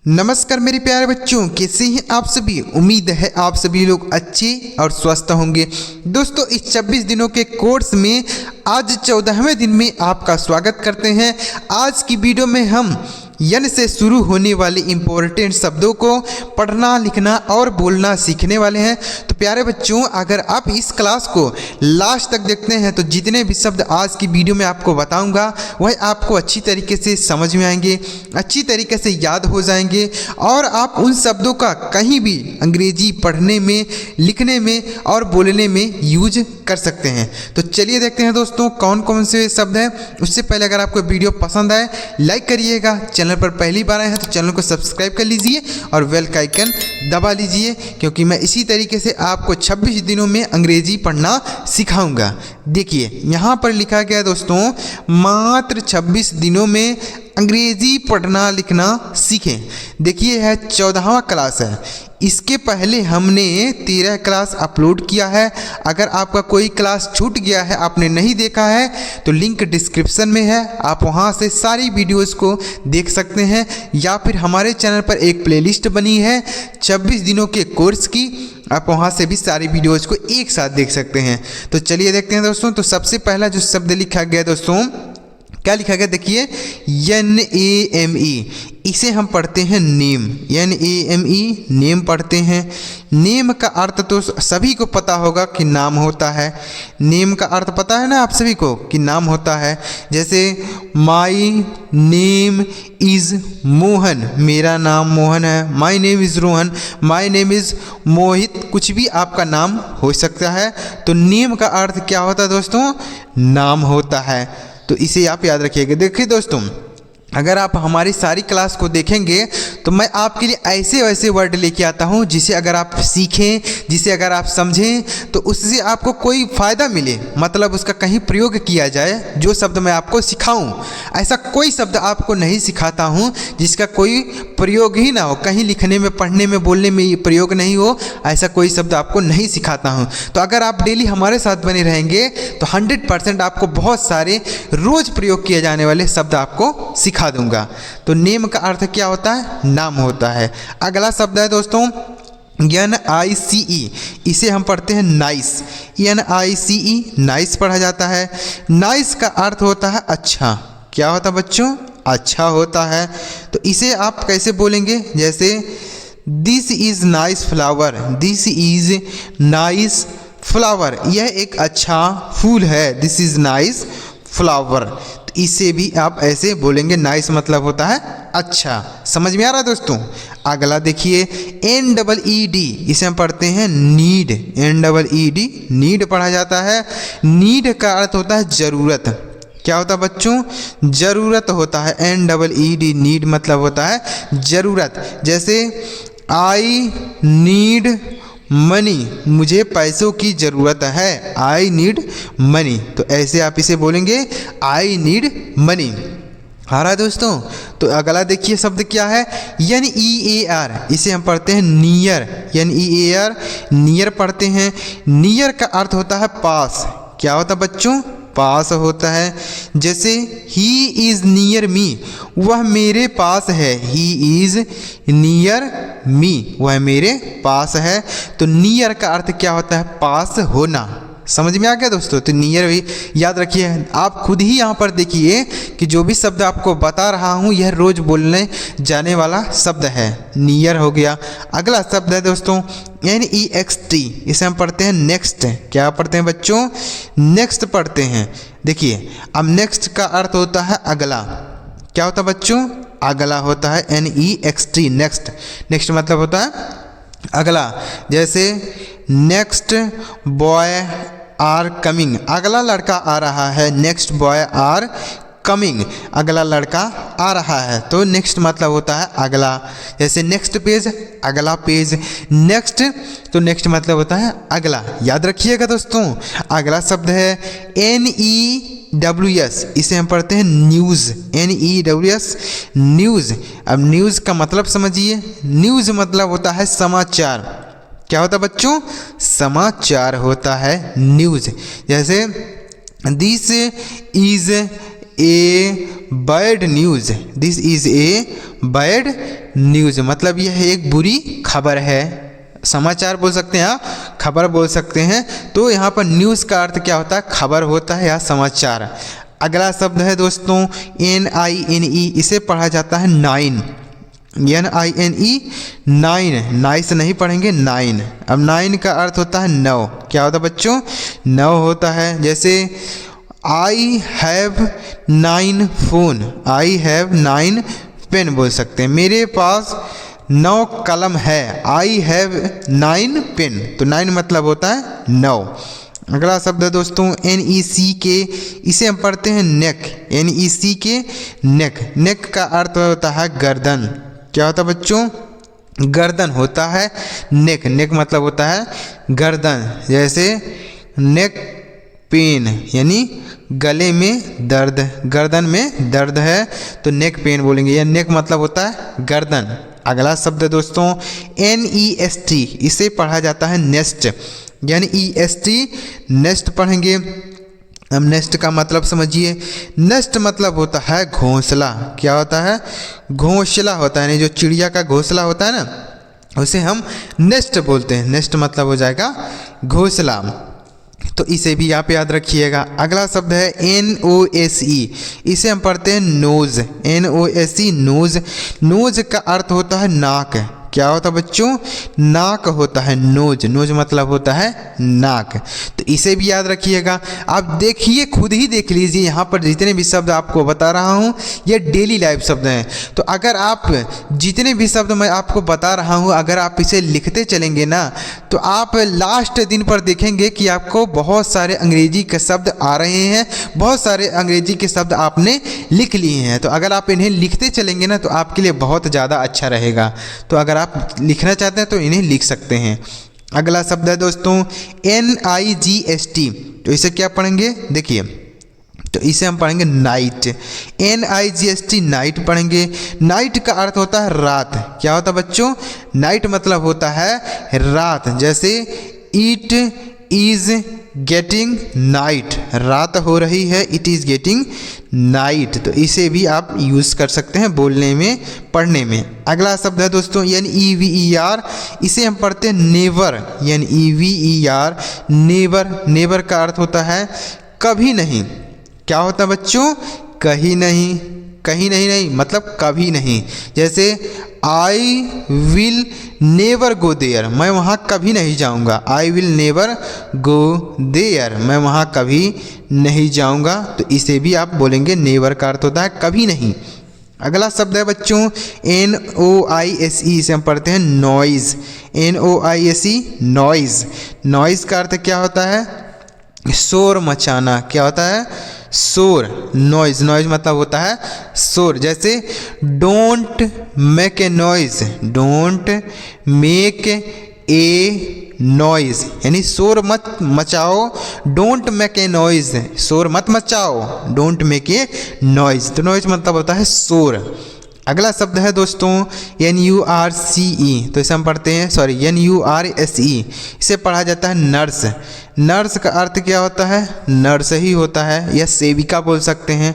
नमस्कार मेरे प्यारे बच्चों, कैसे हैं आप सभी। उम्मीद है आप सभी लोग अच्छे और स्वस्थ होंगे। दोस्तों, इस 26 दिनों के कोर्स में आज 14वें दिन में आपका स्वागत करते हैं। आज की वीडियो में हम यन से शुरू होने वाले इम्पोर्टेंट शब्दों को पढ़ना, लिखना और बोलना सीखने वाले हैं। तो प्यारे बच्चों, अगर आप इस क्लास को लास्ट तक देखते हैं तो जितने भी शब्द आज की वीडियो में आपको बताऊंगा वह आपको अच्छी तरीके से समझ में आएंगे, अच्छी तरीके से याद हो जाएंगे और आप उन शब्दों का कहीं भी अंग्रेजी पढ़ने में, लिखने में और बोलने में यूज कर सकते हैं। तो चलिए देखते हैं दोस्तों कौन कौन से शब्द हैं। उससे पहले अगर आपको वीडियो पसंद आए लाइक करिएगा, चैनल पर पहली बार आए हैं तो चैनल को सब्सक्राइब कर लीजिए और बेल का आइकन दबा लीजिए, क्योंकि मैं इसी तरीके से आपको 26 दिनों में अंग्रेजी पढ़ना सिखाऊंगा। देखिए यहाँ पर लिखा गया है दोस्तों, मात्र 26 दिनों में अंग्रेजी पढ़ना लिखना सीखें। देखिए यह 14वां क्लास है। इसके पहले हमने 13 क्लास अपलोड किया है। अगर आपका कोई क्लास छूट गया है, आपने नहीं देखा है, तो लिंक डिस्क्रिप्शन में है, आप वहां से सारी वीडियोस को देख सकते हैं। या फिर हमारे चैनल पर एक प्लेलिस्ट बनी है 26 दिनों के कोर्स की, आप वहां से भी सारी वीडियोस को एक साथ देख सकते हैं। तो चलिए देखते हैं दोस्तों। तो सबसे पहला जो शब्द लिखा गया दोस्तों, क्या लिखा गया देखिए, NAME। इसे हम पढ़ते हैं नेम। NAME नेम पढ़ते हैं। नेम का अर्थ तो सभी को पता होगा कि नाम होता है। नेम का अर्थ पता है ना आप सभी को कि नाम होता है। जैसे माई नेम इज़ मोहन, मेरा नाम मोहन है। My name is Rohan, my name is Mohit, कुछ भी आपका नाम हो सकता है। तो नेम का अर्थ क्या होता है दोस्तों, नाम होता है। तो इसे आप याद रखिएगा। देखिए दोस्तों, अगर आप हमारी सारी क्लास को देखेंगे तो मैं आपके लिए ऐसे वैसे वर्ड लेके आता हूँ जिसे अगर आप सीखें, जिसे अगर आप समझें तो उससे आपको कोई फ़ायदा मिले, मतलब उसका कहीं प्रयोग किया जाए। जो शब्द मैं आपको सिखाऊं, ऐसा कोई शब्द आपको नहीं सिखाता हूँ जिसका कोई प्रयोग ही ना हो, कहीं लिखने में, पढ़ने में, बोलने में ये प्रयोग नहीं हो, ऐसा कोई शब्द आपको नहीं सिखाता हूँ। तो अगर आप डेली हमारे साथ बने रहेंगे तो 100% आपको बहुत सारे रोज़ प्रयोग किए जाने वाले शब्द आपको सिखा दूंगा। तो नेम का अर्थ क्या होता है, नाम होता है। अगला शब्द है दोस्तों NICE। इसे हम पढ़ते हैं नाइस। NICE नाइस पढ़ा जाता है। नाइस का अर्थ होता है अच्छा। क्या होता है बच्चों, अच्छा होता है। तो इसे आप कैसे बोलेंगे, जैसे this is nice flower, this is nice flower, यह एक अच्छा फूल है। दिस इज नाइस फ्लावर, इसे भी आप ऐसे बोलेंगे। नाइस मतलब होता है अच्छा। समझ में आ रहा है दोस्तों। अगला देखिए NEED। इसे हम पढ़ते हैं नीड। NEED नीड पढ़ा जाता है। नीड का अर्थ होता है ज़रूरत। क्या होता है बच्चों, ज़रूरत होता है। NEED नीड मतलब होता है ज़रूरत। जैसे आई नीड मनी, मुझे पैसों की ज़रूरत है। आई नीड मनी, तो ऐसे आप इसे बोलेंगे, आई नीड मनी। आ रहा है दोस्तों। तो अगला देखिए शब्द क्या है, NEAR। इसे हम पढ़ते हैं नियर। NEAR नियर पढ़ते हैं। नियर का अर्थ होता है पास। क्या होता है बच्चों, पास होता है। जैसे ही इज़ नियर मी, वह मेरे पास है। ही इज़ नियर मी, वह मेरे पास है। तो नियर का अर्थ क्या होता है, पास होना। समझ में आ गया दोस्तों। तो नियर भी याद रखिए। आप खुद ही यहाँ पर देखिए कि जो भी शब्द आपको बता रहा हूँ यह रोज़ बोलने जाने वाला शब्द है। नियर हो गया। अगला शब्द है दोस्तों NEXT। इसे हम पढ़ते हैं नेक्स्ट। क्या पढ़ते हैं बच्चों, नेक्स्ट पढ़ते हैं। देखिए अब नेक्स्ट का अर्थ होता है अगला। क्या होता है बच्चों, अगला होता है NEXT नेक्स्ट। नेक्स्ट मतलब होता है अगला। जैसे नेक्स्ट बॉय आर कमिंग, अगला लड़का आ रहा है। नेक्स्ट बॉय आर कमिंग, अगला लड़का आ रहा है। तो नेक्स्ट मतलब होता है अगला। जैसे नेक्स्ट पेज, अगला पेज। नेक्स्ट, तो नेक्स्ट मतलब होता है अगला। याद रखिएगा दोस्तों। अगला शब्द है NEWS। इसे हम पढ़ते हैं न्यूज़। NEWS news. अब न्यूज़ का मतलब समझिए। न्यूज़ मतलब होता है समाचार। क्या होता है बच्चों, समाचार होता है न्यूज़। जैसे this is a bad news, this is a bad news, मतलब यह एक बुरी खबर है। समाचार बोल सकते हैं आप, खबर बोल सकते हैं। तो यहाँ पर न्यूज़ का अर्थ क्या होता है, खबर होता है या समाचार। अगला शब्द है दोस्तों NINE, इसे पढ़ा जाता है नाइन, NINE, नाइन, नाइस नहीं पढ़ेंगे, नाइन। अब नाइन का अर्थ होता है नौ, क्या होता है बच्चों, नौ होता है। जैसे I have 9 phone, I have 9 pen बोल सकते हैं, मेरे पास 9 कलम है, आई हैव 9 पेन, तो 9 मतलब होता है 9। अगला शब्द है दोस्तों NECK, इसे हम पढ़ते हैं नेक, NECK, नेक। नेक का अर्थ होता है गर्दन, क्या होता है बच्चों, गर्दन होता है नेक, नेक मतलब होता है गर्दन। जैसे नेक पेन यानी गले में दर्द, गर्दन में दर्द है तो नेक पेन बोलेंगे, या नेक मतलब होता है गर्दन। अगला शब्द है दोस्तों NEST, इसे पढ़ा जाता है नेस्ट, यानी EST, नेस्ट पढ़ेंगे। अब नेस्ट का मतलब समझिए, नेस्ट मतलब होता है घोंसला, क्या होता है, घोंसला होता है, यानी जो चिड़िया का घोंसला होता है ना, उसे हम नेस्ट बोलते हैं। नेस्ट मतलब हो जाएगा घोंसला, तो इसे भी आप याद रखिएगा। अगला शब्द है NOSE, इसे हम पढ़ते हैं नोज़, NOSE, नोज़। नोज़ का अर्थ होता है नाक, क्या होता है बच्चों, नाक होता है नोज, नोज मतलब होता है नाक, तो इसे भी याद रखिएगा। आप देखिए, खुद ही देख लीजिए, यहाँ पर जितने भी शब्द आपको बता रहा हूँ ये डेली लाइफ शब्द हैं। तो अगर आप जितने भी शब्द मैं आपको बता रहा हूँ अगर आप इसे लिखते चलेंगे ना, तो आप लास्ट दिन पर देखेंगे कि आपको बहुत सारे अंग्रेजी के शब्द आ रहे हैं, बहुत सारे अंग्रेजी के शब्द आपने लिख लिए हैं। तो अगर आप इन्हें लिखते चलेंगे ना तो आपके लिए बहुत ज़्यादा अच्छा रहेगा। तो अगर आप लिखना चाहते हैं तो इन्हें लिख सकते हैं। अगला शब्द है दोस्तों NIGST, तो इसे क्या पढ़ेंगे, देखिए, तो इसे हम पढ़ेंगे नाइट, NIGST, नाइट पढ़ेंगे। नाइट का अर्थ होता है रात, क्या होता है बच्चों, नाइट मतलब होता है रात। जैसे इट इज़ गेटिंग नाइट, रात हो रही है, इट इज़ गेटिंग नाइट, तो इसे भी आप यूज़ कर सकते हैं बोलने में, पढ़ने में। अगला शब्द है दोस्तों NEVER, इसे हम पढ़ते हैं नेवर, NEVER, नेवर। नेवर का अर्थ होता है कभी नहीं, क्या होता है बच्चों, कहीं नहीं, कहीं नहीं, नहीं मतलब कभी नहीं। जैसे I will never go there, मैं वहाँ कभी नहीं जाऊँगा, I will never go there, मैं वहाँ कभी नहीं जाऊँगा, तो इसे भी आप बोलेंगे, नेवर का अर्थ होता है कभी नहीं। अगला शब्द है बच्चों NOISE, इसे हम पढ़ते हैं नॉइज़, NOISE, नॉइज़। नॉइज़ का अर्थ क्या होता है, शोर मचाना, क्या होता है, शोर, नॉइज़, नॉइज़ मतलब होता है शोर। जैसे don't make a noise, don't make a noise, यानी शोर मत मचाओ, डोंट मेक ए नॉइज़, शोर मत मचाओ, डोंट मेक ए नॉइज़, तो नॉइज़ मतलब होता है शोर। अगला शब्द है दोस्तों NURCE, तो इसे हम पढ़ते हैं NURSE, इसे पढ़ा जाता है नर्स। नर्स का अर्थ क्या होता है, नर्स ही होता है, या सेविका बोल सकते हैं।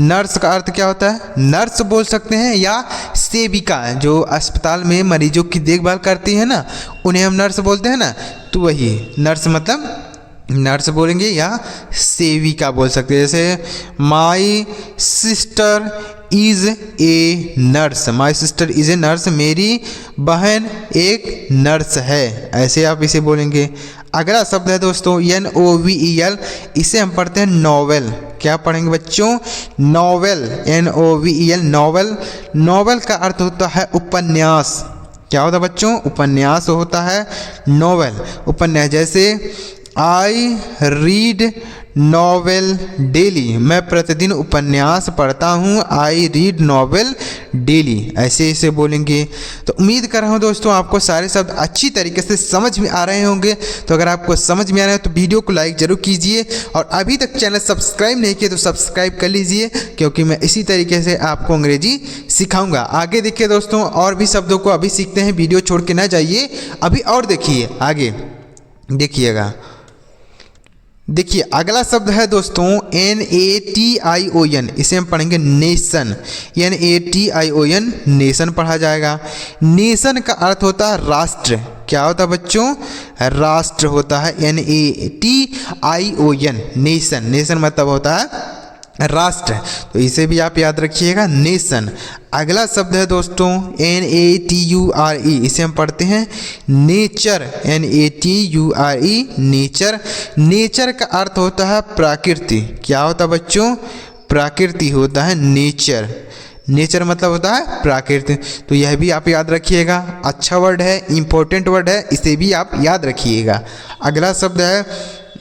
नर्स का अर्थ क्या होता है, नर्स बोल सकते हैं या सेविका, जो अस्पताल में मरीजों की देखभाल करती है ना, उन्हें हम नर्स बोलते हैं ना, तो वही नर्स मतलब नर्स बोलेंगे या सेविका बोल सकते हैं। जैसे my sister is a nurse, my sister is a nurse, मेरी बहन एक नर्स है, ऐसे आप इसे बोलेंगे। अगला शब्द है दोस्तों NOVEL, इसे हम पढ़ते हैं नॉवेल, क्या पढ़ेंगे बच्चों, नॉवेल, NOVEL, नॉवेल। नॉवेल का अर्थ होता है उपन्यास, क्या होता है बच्चों, उपन्यास होता है नॉवेल, उपन्यास। जैसे आई रीड नॉवेल डेली, मैं प्रतिदिन उपन्यास पढ़ता हूँ, आई रीड नॉवेल डेली, ऐसे इसे बोलेंगे। तो उम्मीद कर रहा हूँ दोस्तों आपको सारे शब्द अच्छी तरीके से समझ में आ रहे होंगे। तो अगर आपको समझ में आ रहा है तो वीडियो को लाइक ज़रूर कीजिए, और अभी तक चैनल सब्सक्राइब नहीं किए तो सब्सक्राइब कर लीजिए, क्योंकि मैं इसी तरीके से आपको अंग्रेजी सिखाऊंगा। आगे देखिए दोस्तों, और भी शब्दों को अभी सीखते हैं, वीडियो छोड़ के ना जाइए, अभी और देखिए, आगे देखिएगा। देखिए अगला शब्द है दोस्तों NATION, इसे हम पढ़ेंगे नेशन। NATION नेशन पढ़ा जाएगा। नेशन का अर्थ होता है राष्ट्र। क्या होता है बच्चों? राष्ट्र होता है NATION नेशन। नेशन मतलब होता है राष्ट्र, तो इसे भी आप याद रखिएगा, नेशन। अगला शब्द है दोस्तों NATURE, इसे हम पढ़ते हैं नेचर। NATURE nature. नेचर का अर्थ होता है प्रकृति। क्या होता है बच्चों? प्रकृति होता है नेचर। नेचर मतलब होता है प्रकृति, तो यह भी आप याद रखिएगा। अच्छा वर्ड है, इंपॉर्टेंट वर्ड है, इसे भी आप याद रखिएगा। अगला शब्द है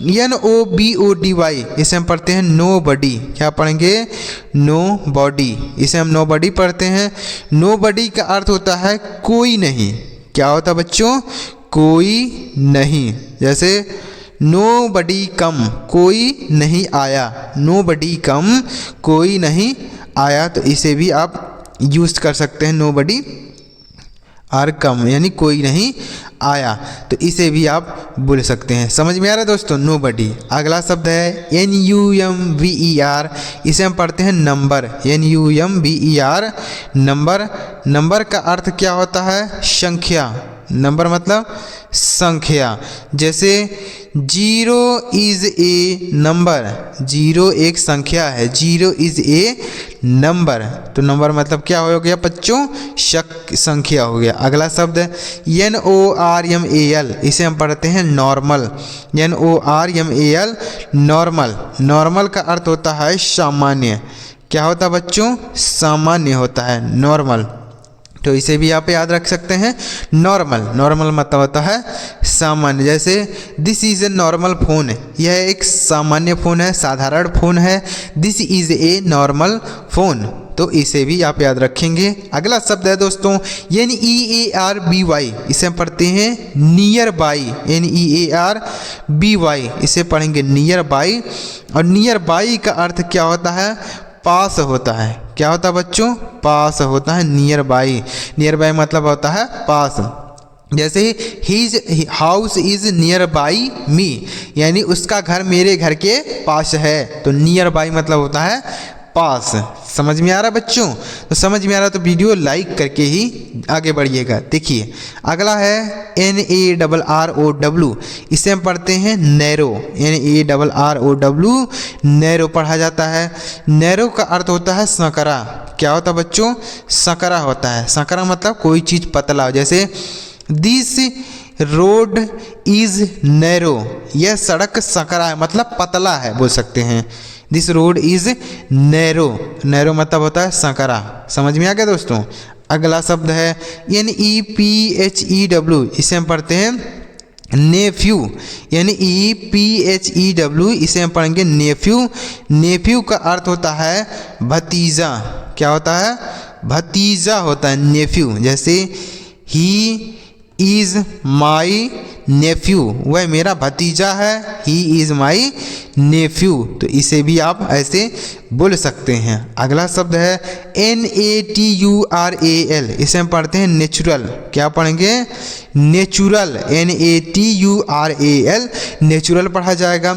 NOBODY, इसे हम पढ़ते हैं नो बडी। क्या पढ़ेंगे? Nobody. इसे हम नो बडी पढ़ते हैं। नो बडी का अर्थ होता है कोई नहीं। क्या होता है बच्चों? कोई नहीं। जैसे नो बडी कम, कोई नहीं आया। नो बडी कम, कोई नहीं आया, तो इसे भी आप यूज़ कर सकते हैं, नो बडी आर कम, यानी कोई नहीं आया, तो इसे भी आप बोल सकते हैं। समझ में आ रहा है दोस्तों? नो बडी। अगला शब्द है NUMBER, इसे हम पढ़ते हैं नंबर। NUMBER number. नंबर का अर्थ क्या होता है? संख्या। नंबर मतलब संख्या। जैसे 0 इज़ ए नंबर। 0 एक संख्या है। 0 इज़ ए नंबर, तो नंबर मतलब क्या हो गया बच्चों? संख्या हो गया। अगला शब्द NORMAL, इसे हम पढ़ते हैं नॉर्मल। NORMAL normal. नॉर्मल का अर्थ होता है सामान्य। क्या होता है बच्चों? सामान्य होता है नॉर्मल, तो इसे भी आप याद रख सकते हैं नॉर्मल। नॉर्मल मतलब होता है सामान्य। जैसे this is a normal phone, यह एक सामान्य फ़ोन है, साधारण फ़ोन है। This is a normal phone, तो इसे भी आप याद रखेंगे। अगला शब्द है दोस्तों NEARBY, इसे हम पढ़ते हैं नियर बाई। NEARBY, इसे पढ़ेंगे नियर बाई। और नियर बाई का अर्थ क्या होता है? पास होता है। क्या होता है बच्चों? पास होता है नियर बाई। नियर बाई मतलब होता है पास। जैसे his house is near by me, यानी उसका घर मेरे घर के पास है, तो नियर बाई मतलब होता है पास। समझ में आ रहा बच्चों? तो समझ में आ रहा तो वीडियो लाइक करके ही आगे बढ़िएगा। देखिए अगला है NARROW, इसे हम पढ़ते हैं नैरो। NARROW नैरो पढ़ा जाता है। नैरो का अर्थ होता है संकरा। क्या होता है बच्चों? संकरा होता है। संकरा मतलब कोई चीज़ पतला। जैसे दिस रोड इज़ नैरो, यह सड़क संकरा है, मतलब पतला है बोल सकते हैं। This road is narrow. Narrow मतलब होता है संकरा। समझ में आ गया दोस्तों? अगला शब्द है NEPHEW, इसे हम पढ़ते हैं नेफ्यू। NEPHEW, इसे हम पढ़ेंगे नेफ्यू। नेफ्यू का अर्थ होता है भतीजा। क्या होता है? भतीजा होता है नेफ्यू। जैसे ही इज़ माई नेफ्यू, वह मेरा भतीजा है। ही इज़ माई नेफ्यू, तो इसे भी आप ऐसे बोल सकते हैं। अगला शब्द है NATURAL, इसे हम पढ़ते हैं नेचुरल। क्या पढ़ेंगे? नेचुरल। NATURAL नेचुरल पढ़ा जाएगा।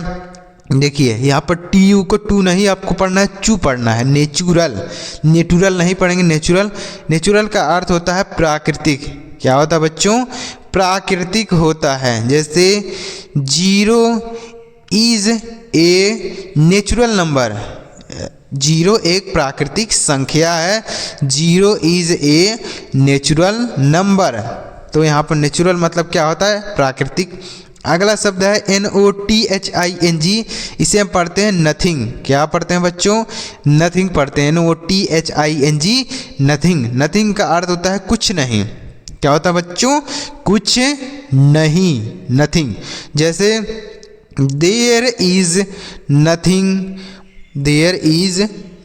देखिए यहाँ पर TU को टू नहीं आपको पढ़ना है, चू पढ़ना है। नेचुरल। नेचुरल नहीं पढ़ेंगे, नेचुरल। नेचुरल का अर्थ होता है प्राकृतिक। क्या होता है बच्चों? प्राकृतिक होता है। जैसे 0 इज़ ए नेचुरल नंबर। 0 एक प्राकृतिक संख्या है। 0 इज़ ए नेचुरल नंबर, तो यहाँ पर नेचुरल मतलब क्या होता है? प्राकृतिक। अगला शब्द है NOTHING, इसे हम पढ़ते हैं नथिंग। क्या पढ़ते हैं बच्चों? नथिंग पढ़ते हैं। NOTHING nothing. नथिंग का अर्थ होता है कुछ नहीं। क्या होता है बच्चों? कुछ नहीं, नथिंग। जैसे there is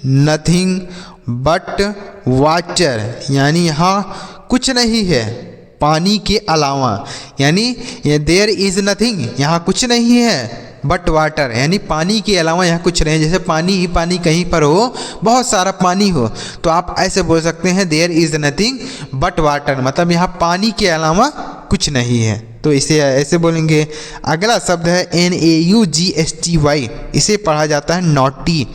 nothing but water, यानी यहाँ कुछ नहीं है पानी के अलावा। यानी देयर इज़ नथिंग, यहाँ कुछ नहीं है, बट वाटर यानी पानी के अलावा यहाँ कुछ नहीं। जैसे पानी ही पानी कहीं पर हो, बहुत सारा पानी हो, तो आप ऐसे बोल सकते हैं there is nothing but water, मतलब यहाँ पानी के अलावा कुछ नहीं है। तो इसे ऐसे बोलेंगे। अगला शब्द है NAUGSTY, इसे पढ़ा जाता है नॉटी।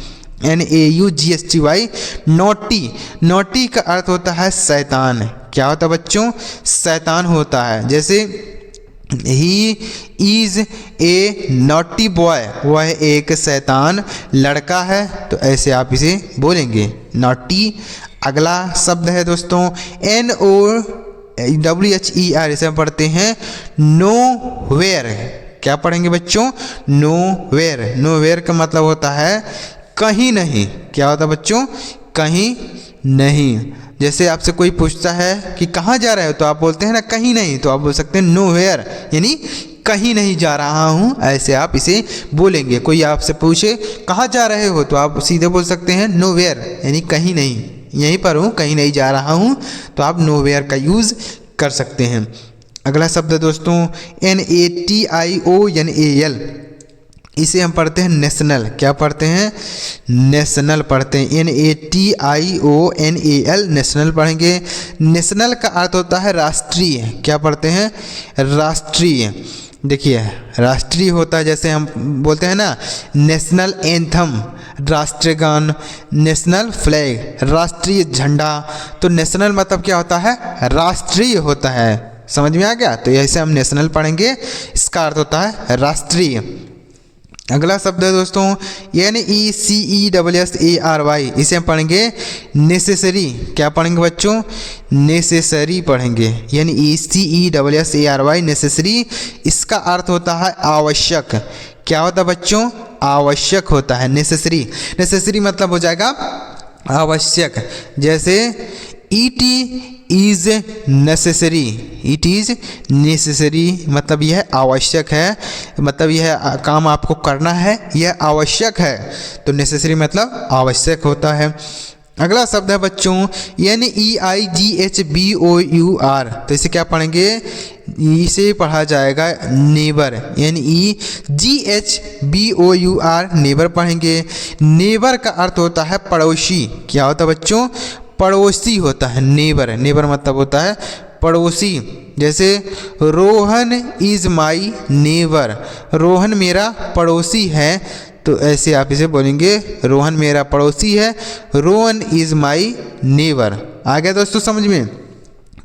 NAUGSTY naughty. नॉटी का अर्थ होता है शैतान। क्या होता है बच्चों? शैतान होता है। जैसे he is a naughty boy, वह एक शैतान लड़का है, तो ऐसे आप इसे बोलेंगे नॉटी। अगला शब्द है दोस्तों NOWHER, इसे हम पढ़ते हैं नोवेयर। क्या पढ़ेंगे बच्चों? नोवेयर। नोवेयर का मतलब होता है कहीं नहीं। क्या होता है बच्चों? कहीं नहीं। जैसे आपसे कोई पूछता है कि कहाँ जा रहे हो, तो आप बोलते हैं ना कहीं नहीं, तो आप बोल सकते हैं नोवेयर, यानी कहीं नहीं जा रहा हूँ, ऐसे आप इसे बोलेंगे। कोई आपसे पूछे कहाँ जा रहे हो, तो आप सीधे बोल सकते हैं नोवेयर, यानी कहीं नहीं, यहीं पर हूँ, कहीं नहीं जा रहा हूँ, तो आप नोवेयर का यूज़ कर सकते हैं। अगला शब्द है दोस्तों NATIONAL, इसे हम पढ़ते हैं नेशनल। क्या पढ़ते हैं? नेशनल पढ़ते हैं। NATIONAL नेशनल पढ़ेंगे। नेशनल का अर्थ होता है राष्ट्रीय। क्या पढ़ते हैं? राष्ट्रीय। देखिए राष्ट्रीय होता है, जैसे हम बोलते हैं ना नेशनल एंथम, राष्ट्रीय गान, नेशनल फ्लैग, राष्ट्रीय झंडा। तो नेशनल मतलब क्या होता है? राष्ट्रीय होता है। समझ में आ गया? तो ऐसे हम नेशनल पढ़ेंगे, इसका अर्थ होता है राष्ट्रीय। अगला शब्द है दोस्तों NECESSARY, इसे हम पढ़ेंगे नेसेसरी। क्या पढ़ेंगे बच्चों? नेसेसरी पढ़ेंगे। NECESSARY नेसेसरी, इसका अर्थ होता है आवश्यक। क्या होता है बच्चों? आवश्यक होता है नेसेसरी। नेसेसरी मतलब हो जाएगा आवश्यक। जैसे it is necessary, it is necessary मतलब यह आवश्यक है, मतलब यह काम आपको करना है, यह आवश्यक है। तो नेसेसरी मतलब आवश्यक होता है। अगला शब्द है बच्चों NEIGHBOUR, तो इसे क्या पढ़ेंगे? इसे पढ़ा जाएगा नेबर। NEGHBOUR नेबर पढ़ेंगे। नेबर का अर्थ होता है पड़ोसी। क्या होता है बच्चों? पड़ोसी होता है नेबर। नेबर मतलब होता है पड़ोसी। जैसे Rohan is my neighbour, Rohan मेरा पड़ोसी है, तो ऐसे आप इसे बोलेंगे रोहन मेरा पड़ोसी है, रोहन इज़ माई नेबर। आ गया दोस्तों समझ में?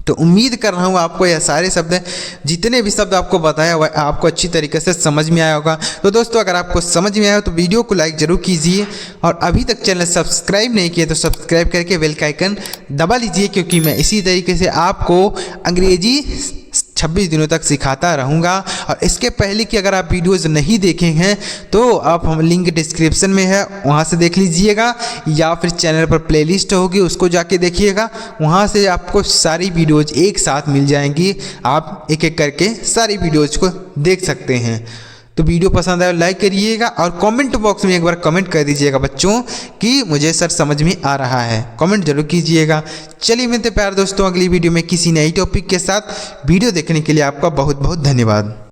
तो उम्मीद कर रहा हूँ आपको यह सारे शब्द, जितने भी शब्द आपको बताया वह आपको अच्छी तरीके से समझ में आया होगा। तो दोस्तों अगर आपको समझ में आया हो तो वीडियो को लाइक ज़रूर कीजिए, और अभी तक चैनल सब्सक्राइब नहीं किए तो सब्सक्राइब करके बेल का आइकन दबा लीजिए, क्योंकि मैं इसी तरीके से आपको अंग्रेजी 26 दिनों तक सिखाता रहूँगा। और इसके पहले कि अगर आप वीडियोज़ नहीं देखे हैं तो आप हम लिंक डिस्क्रिप्शन में है, वहाँ से देख लीजिएगा, या फिर चैनल पर प्लेलिस्ट होगी उसको जाके देखिएगा, वहाँ से आपको सारी वीडियोज़ एक साथ मिल जाएंगी। आप एक एक करके सारी वीडियोज़ को देख सकते हैं। तो वीडियो पसंद आया लाइक करिएगा, और कमेंट बॉक्स में एक बार कमेंट कर दीजिएगा बच्चों कि मुझे सर समझ में आ रहा है। कमेंट जरूर कीजिएगा। चलिए मिलते प्यार दोस्तों अगली वीडियो में किसी नई टॉपिक के साथ। वीडियो देखने के लिए आपका बहुत बहुत धन्यवाद।